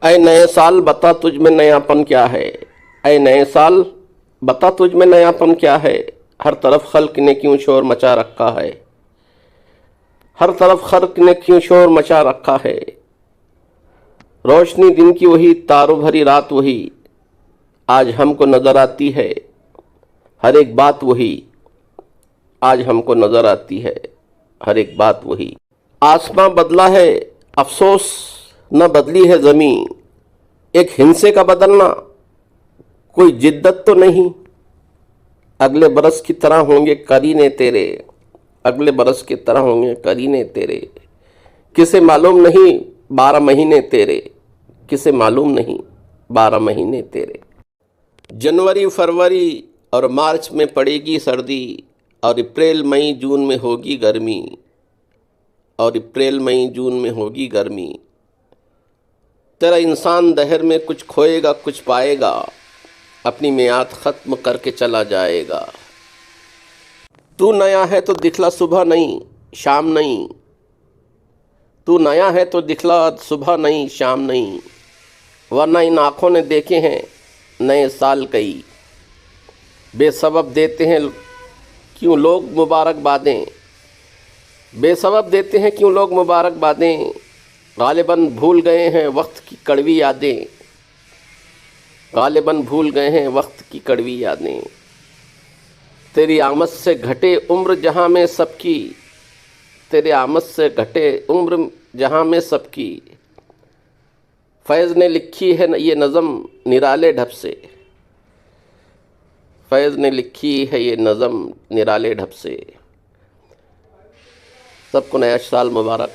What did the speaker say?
ऐ नए साल बता तुझ में नयापन क्या है। ऐ नए साल बता तुझ में नयापन क्या है। हर तरफ खल्क ने क्यों शोर मचा रखा है। हर तरफ खल्क ने क्यों शोर मचा रखा है। रोशनी दिन की वही, तारों भरी रात वही, आज हमको नजर आती है। हर एक बात वही, आज हमको नजर आती है। हर एक बात वही। आसमां बदला है, अफसोस न बदली है जमीन। एक हिंसे का बदलना कोई जिद्दत तो नहीं। अगले बरस की तरह होंगे करीने तेरे। अगले बरस की तरह होंगे करीने तेरे। किसे मालूम नहीं 12 महीने तेरे। किसे मालूम नहीं 12 महीने तेरे। जनवरी फरवरी और मार्च में पड़ेगी सर्दी, और अप्रैल मई जून में होगी गर्मी। और अप्रैल मई जून में होगी गर्मी। तेरा इंसान दहर में कुछ खोएगा कुछ पाएगा, अपनी मियाद ख़त्म करके चला जाएगा। तू नया है तो दिखला सुबह नहीं शाम नहीं। तू नया है तो दिखला सुबह नहीं शाम नहीं, वरना इन आँखों ने देखे हैं नए साल कई। बेसबब देते हैं क्यों लोग मुबारकबादें। बेसबब देते हैं क्यों लोग मुबारकबादें। गालिबन भूल गए हैं वक्त की कड़वी यादें। गालिबन भूल गए हैं वक्त की कड़वी यादें। तेरी आमद से घटे उम्र जहाँ में सबकी। तेरे आमद से घटे उम्र जहाँ में सबकी। फैज़ ने लिखी है ये नज़म निराले ढब से। फैज़ ने लिखी है ये नज़म निराले ढब से। सबको नया साल मुबारक।